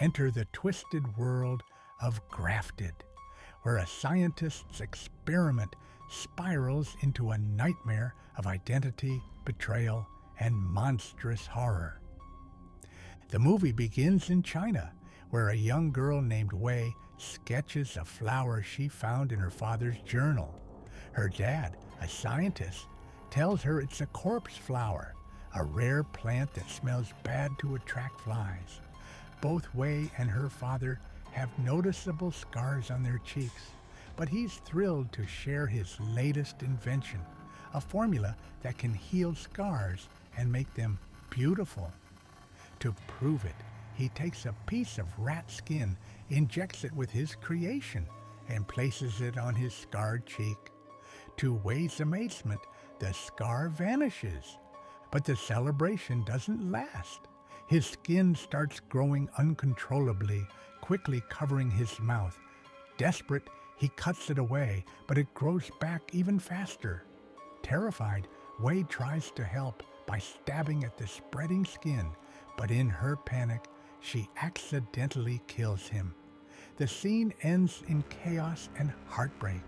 enter the twisted world of Grafted, where a scientist's experiment spirals into a nightmare of identity, betrayal, and monstrous horror. The movie begins in China, where a young girl named Wei sketches a flower she found in her father's journal. Her dad, a scientist, tells her it's a corpse flower, a rare plant that smells bad to attract flies. Both Wei and her father have noticeable scars on their cheeks, but he's thrilled to share his latest invention, a formula that can heal scars and make them beautiful. To prove it, he takes a piece of rat skin, injects it with his creation, and places it on his scarred cheek. To Wei's amazement, the scar vanishes. But the celebration doesn't last. His skin starts growing uncontrollably, quickly covering his mouth. Desperate, he cuts it away, but it grows back even faster. Terrified, Wei tries to help by stabbing at the spreading skin, but in her panic, she accidentally kills him. The scene ends in chaos and heartbreak.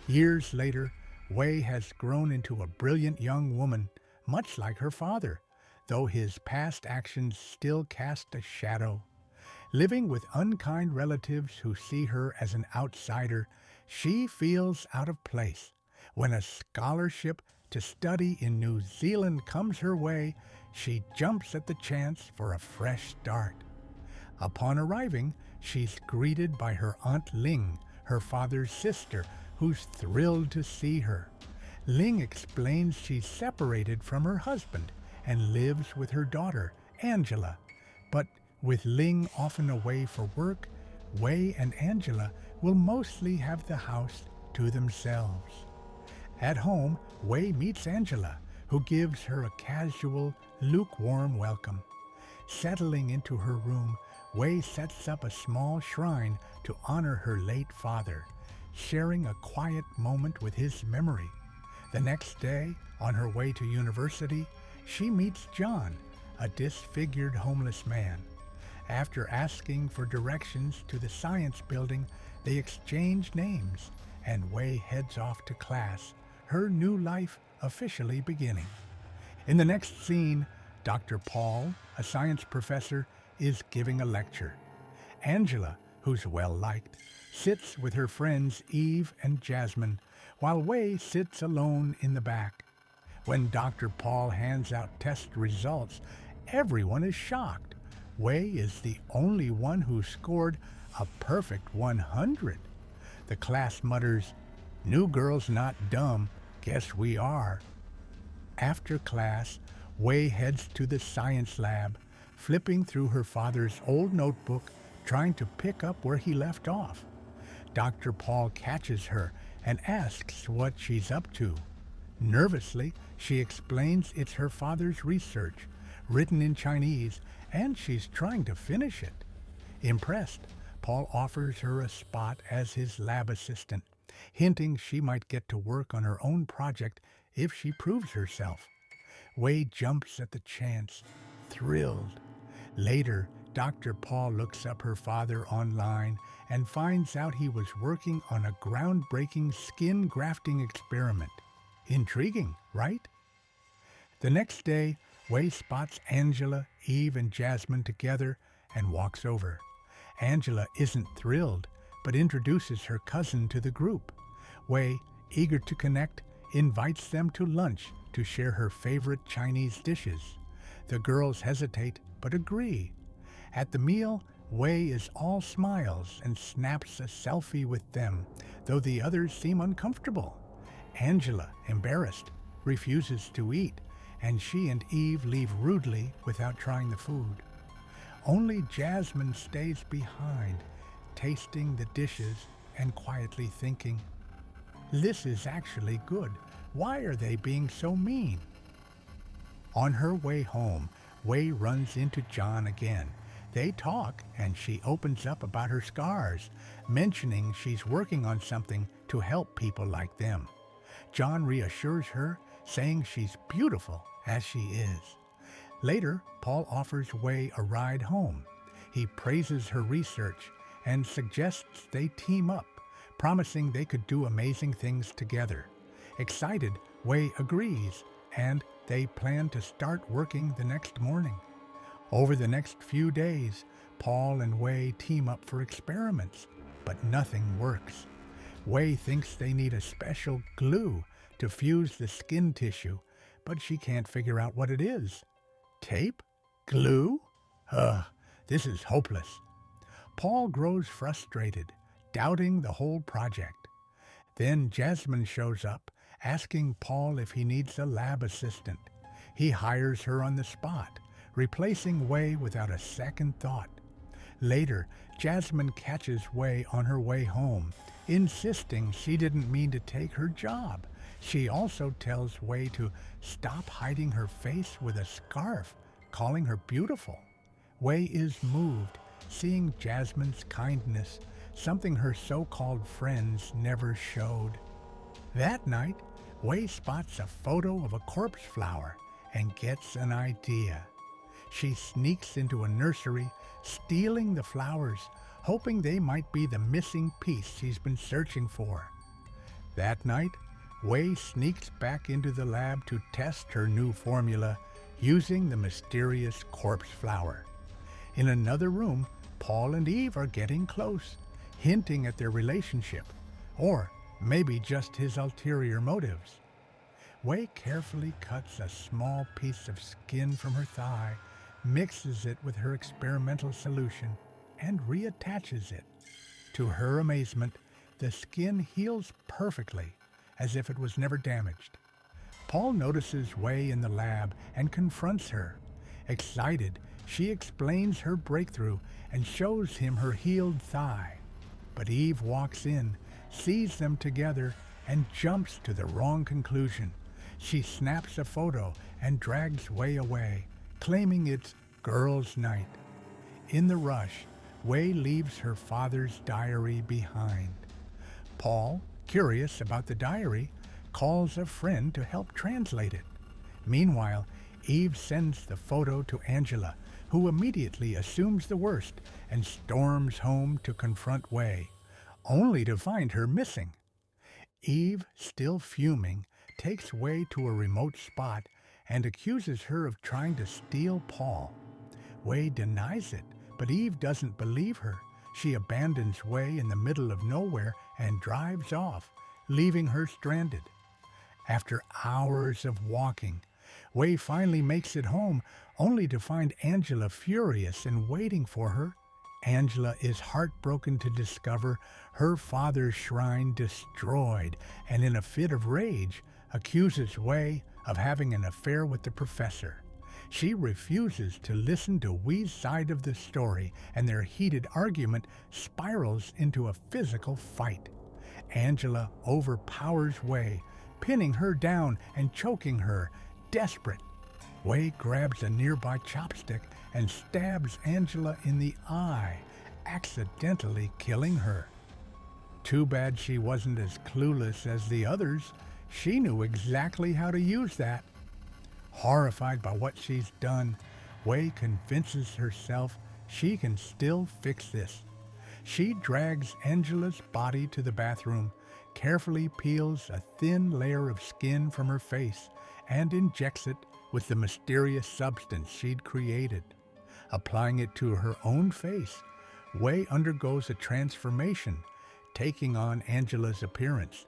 Years later, Wei has grown into a brilliant young woman, much like her father, though his past actions still cast a shadow. Living with unkind relatives who see her as an outsider, she feels out of place. When a scholarship to study in New Zealand comes her way, she jumps at the chance for a fresh start. Upon arriving, she's greeted by her Aunt Ling, her father's sister, who's thrilled to see her. Ling explains she's separated from her husband and lives with her daughter, Angela. But with Ling often away for work, Wei and Angela will mostly have the house to themselves. At home, Wei meets Angela, who gives her a casual, lukewarm welcome. Settling into her room, Wei sets up a small shrine to honor her late father, sharing a quiet moment with his memory. The next day, on her way to university, she meets John, a disfigured homeless man. After asking for directions to the science building, they exchange names, and Wei heads off to class, her new life officially beginning. In the next scene, Dr. Paul, a science professor, is giving a lecture. Angela, who's well-liked, sits with her friends Eve and Jasmine, while Wei sits alone in the back. When Dr. Paul hands out test results, everyone is shocked. Wei is the only one who scored a perfect 100. The class mutters, "New girl's not dumb, guess we are." After class, Wei heads to the science lab, flipping through her father's old notebook, trying to pick up where he left off. Dr. Paul catches her and asks what she's up to. Nervously, she explains it's her father's research, written in Chinese, and she's trying to finish it. Impressed, Paul offers her a spot as his lab assistant, hinting she might get to work on her own project if she proves herself. Wei jumps at the chance, thrilled. Later, Dr. Paul looks up her father online and finds out he was working on a groundbreaking skin grafting experiment. Intriguing, right? The next day, Wei spots Angela, Eve, and Jasmine together and walks over. Angela isn't thrilled, but introduces her cousin to the group. Wei, eager to connect, invites them to lunch to share her favorite Chinese dishes. The girls hesitate, but agree. At the meal, Wei is all smiles and snaps a selfie with them, though the others seem uncomfortable. Angela, embarrassed, refuses to eat, and she and Eve leave rudely without trying the food. Only Jasmine stays behind, tasting the dishes and quietly thinking, "This is actually good. Why are they being so mean?" On her way home, Wei runs into John again. They talk, and she opens up about her scars, mentioning she's working on something to help people like them. John reassures her, saying she's beautiful as she is. Later, Paul offers Wei a ride home. He praises her research and suggests they team up, promising they could do amazing things together. Excited, Wei agrees, and they plan to start working the next morning. Over the next few days, Paul and Wei team up for experiments, but nothing works. Wei thinks they need a special glue to fuse the skin tissue, but she can't figure out what it is. Tape? Glue? This is hopeless. Paul grows frustrated, doubting the whole project. Then Jasmine shows up, asking Paul if he needs a lab assistant. He hires her on the spot, replacing Wei without a second thought. Later, Jasmine catches Wei on her way home, insisting she didn't mean to take her job. She also tells Wei to stop hiding her face with a scarf, calling her beautiful. Wei is moved, seeing Jasmine's kindness, something her so-called friends never showed. That night, Wei spots a photo of a corpse flower and gets an idea. She sneaks into a nursery, stealing the flowers, hoping they might be the missing piece she's been searching for. That night, Wei sneaks back into the lab to test her new formula using the mysterious corpse flower. In another room, Paul and Eve are getting close, hinting at their relationship, or maybe just his ulterior motives. Wei carefully cuts a small piece of skin from her thigh, mixes it with her experimental solution, and reattaches it. To her amazement, the skin heals perfectly, as if it was never damaged. Paul notices Wei in the lab and confronts her. Excited, she explains her breakthrough and shows him her healed thigh. But Eve walks in, sees them together, and jumps to the wrong conclusion. She snaps a photo and drags Wei away, claiming it's girls' night. In the rush, Wei leaves her father's diary behind. Paul, curious about the diary, calls a friend to help translate it. Meanwhile, Eve sends the photo to Angela, who immediately assumes the worst and storms home to confront Wei, only to find her missing. Eve, still fuming, takes Wei to a remote spot and accuses her of trying to steal Paul. Wei denies it, but Eve doesn't believe her. She abandons Wei in the middle of nowhere and drives off, leaving her stranded. After hours of walking, Wei finally makes it home, only to find Angela furious and waiting for her. Angela is heartbroken to discover her father's shrine destroyed, and in a fit of rage, accuses Wei of having an affair with the professor. She refuses to listen to Wei's side of the story, and their heated argument spirals into a physical fight. Angela overpowers Wei, pinning her down and choking her, desperate. Wei grabs a nearby chopstick and stabs Angela in the eye, accidentally killing her. Too bad she wasn't as clueless as the others. She knew exactly how to use that. Horrified by what she's done, Wei convinces herself she can still fix this. She drags Angela's body to the bathroom, carefully peels a thin layer of skin from her face, and injects it with the mysterious substance she'd created. Applying it to her own face, Wei undergoes a transformation, taking on Angela's appearance.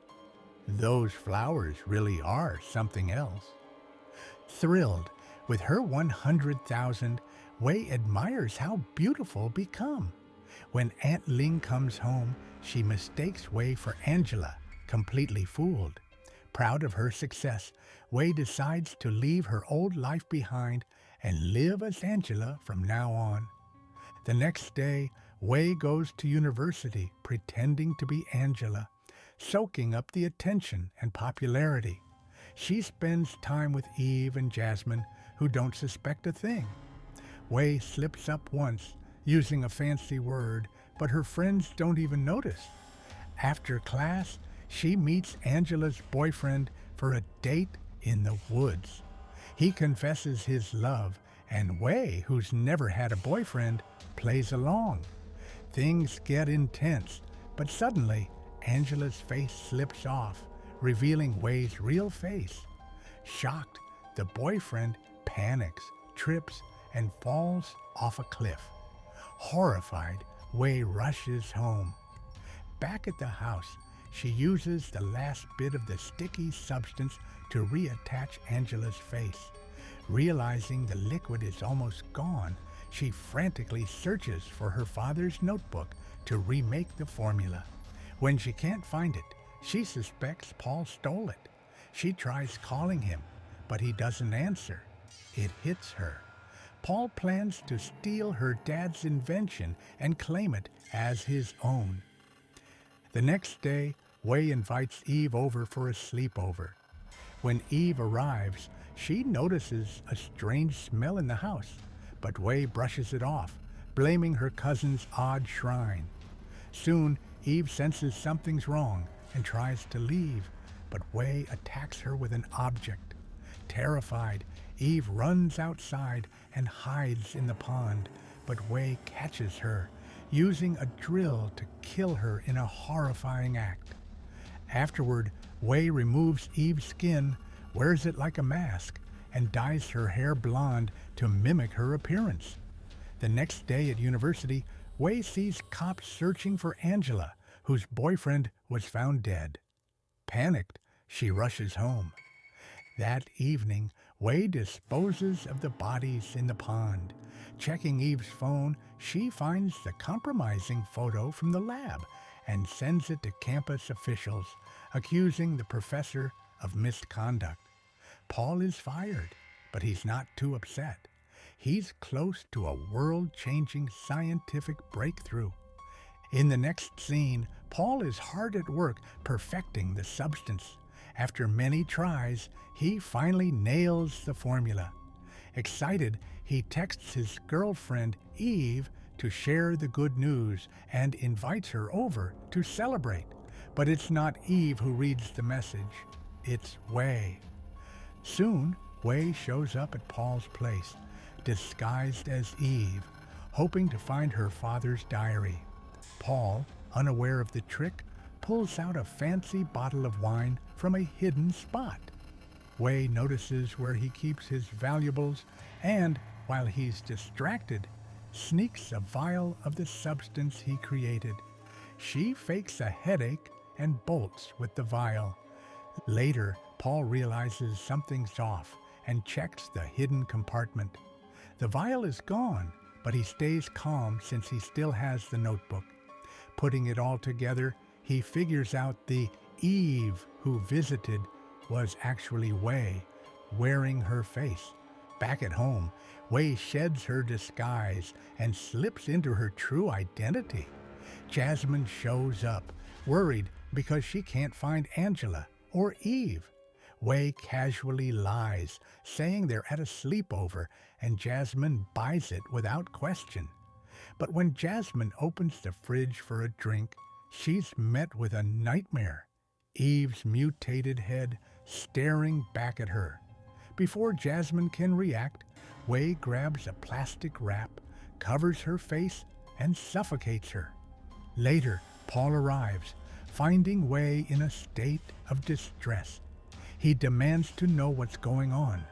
Those flowers really are something else. Thrilled with her 100,000, Wei admires how beautiful become. When Aunt Ling comes home, she mistakes Wei for Angela, completely fooled. Proud of her success, Wei decides to leave her old life behind and live as Angela from now on. The next day, Wei goes to university pretending to be Angela, soaking up the attention and popularity. She spends time with Eve and Jasmine, who don't suspect a thing. Wei slips up once, using a fancy word, but her friends don't even notice. After class, she meets Angela's boyfriend for a date in the woods. He confesses his love, and Wei, who's never had a boyfriend, plays along. Things get intense, but suddenly Angela's face slips off, revealing Way's real face. Shocked, the boyfriend panics, trips, and falls off a cliff. Horrified, Way rushes home. Back at the house, she uses the last bit of the sticky substance to reattach Angela's face. Realizing the liquid is almost gone, she frantically searches for her father's notebook to remake the formula. When she can't find it, she suspects Paul stole it. She tries calling him, but he doesn't answer. It hits her. Paul plans to steal her dad's invention and claim it as his own. The next day, Way invites Eve over for a sleepover. When Eve arrives, she notices a strange smell in the house, but Way brushes it off, blaming her cousin's odd shrine. Soon, Eve senses something's wrong and tries to leave, but Way attacks her with an object. Terrified, Eve runs outside and hides in the pond, but Way catches her, using a drill to kill her in a horrifying act. Afterward, Way removes Eve's skin, wears it like a mask, and dyes her hair blonde to mimic her appearance. The next day at university, Way sees cops searching for Angela, whose boyfriend was found dead. Panicked, she rushes home. That evening, Way disposes of the bodies in the pond. Checking Eve's phone, she finds the compromising photo from the lab and sends it to campus officials, accusing the professor of misconduct. Paul is fired, but he's not too upset. He's close to a world-changing scientific breakthrough. In the next scene, Paul is hard at work perfecting the substance. After many tries, he finally nails the formula. Excited, he texts his girlfriend, Eve, to share the good news and invites her over to celebrate. But it's not Eve who reads the message. It's Way. Soon, Way shows up at Paul's place, disguised as Eve, hoping to find her father's diary. Paul, unaware of the trick, pulls out a fancy bottle of wine from a hidden spot. Way notices where he keeps his valuables and, while he's distracted, sneaks a vial of the substance he created. She fakes a headache and bolts with the vial. Later, Paul realizes something's off and checks the hidden compartment. The vial is gone, but he stays calm since he still has the notebook. Putting it all together, he figures out the Eve who visited was actually Way, wearing her face. Back at home, Way sheds her disguise and slips into her true identity. Jasmine shows up, worried because she can't find Angela or Eve. Way casually lies, saying they're at a sleepover, and Jasmine buys it without question. But when Jasmine opens the fridge for a drink, she's met with a nightmare. Eve's mutated head staring back at her. Before Jasmine can react, Way grabs a plastic wrap, covers her face, and suffocates her. Later, Paul arrives, finding Way in a state of distress. He demands to know what's going on.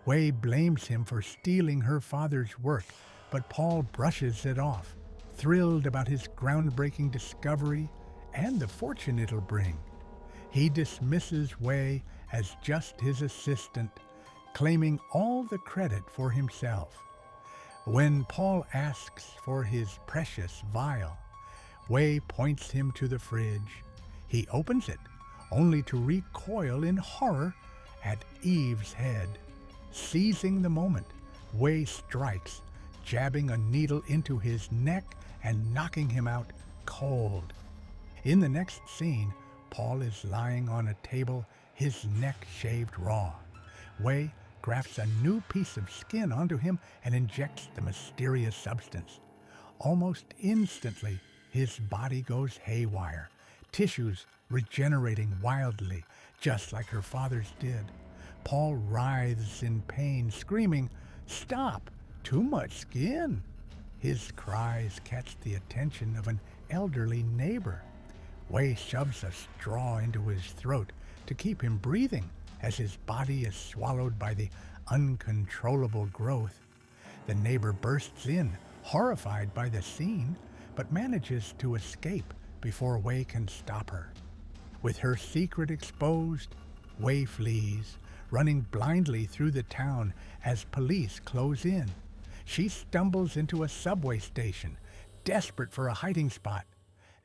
Way blames him for stealing her father's work, but Paul brushes it off, thrilled about his groundbreaking discovery and the fortune it'll bring. He dismisses Way as just his assistant, claiming all the credit for himself. When Paul asks for his precious vial, Way points him to the fridge. He opens it, only to recoil in horror at Eve's head. Seizing the moment, Way strikes, jabbing a needle into his neck and knocking him out cold. In the next scene, Paul is lying on a table, his neck shaved raw. Way grafts a new piece of skin onto him and injects the mysterious substance. Almost instantly, his body goes haywire, tissues regenerating wildly, just like her father's did. Paul writhes in pain, screaming, "Stop! Too much skin!" His cries catch the attention of an elderly neighbor. Wei shoves a straw into his throat to keep him breathing as his body is swallowed by the uncontrollable growth. The neighbor bursts in, horrified by the scene, but manages to escape before Wei can stop her. With her secret exposed, Wei flees, running blindly through the town as police close in. She stumbles into a subway station, desperate for a hiding spot.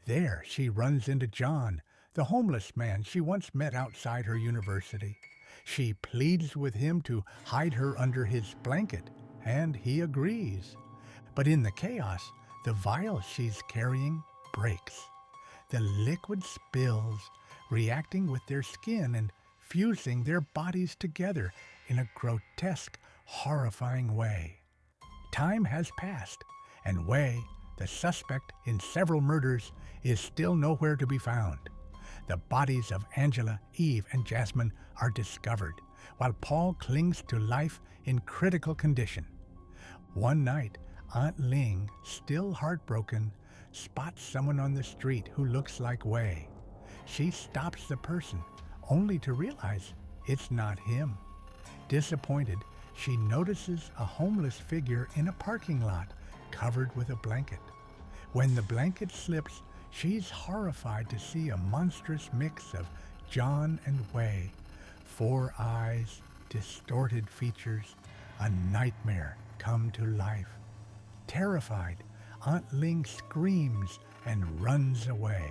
There she runs into John, the homeless man she once met outside her university. She pleads with him to hide her under his blanket, and he agrees. But in the chaos, the vial she's carrying breaks. The liquid spills, reacting with their skin and fusing their bodies together in a grotesque, horrifying way. Time has passed, and Wei, the suspect in several murders, is still nowhere to be found. The bodies of Angela, Eve, and Jasmine are discovered, while Paul clings to life in critical condition. One night, Aunt Ling, still heartbroken, spots someone on the street who looks like Wei. She stops the person, only to realize it's not him. Disappointed, she notices a homeless figure in a parking lot covered with a blanket. When the blanket slips, she's horrified to see a monstrous mix of John and Wei. 4 eyes, distorted features, a nightmare come to life. Terrified, Aunt Ling screams and runs away.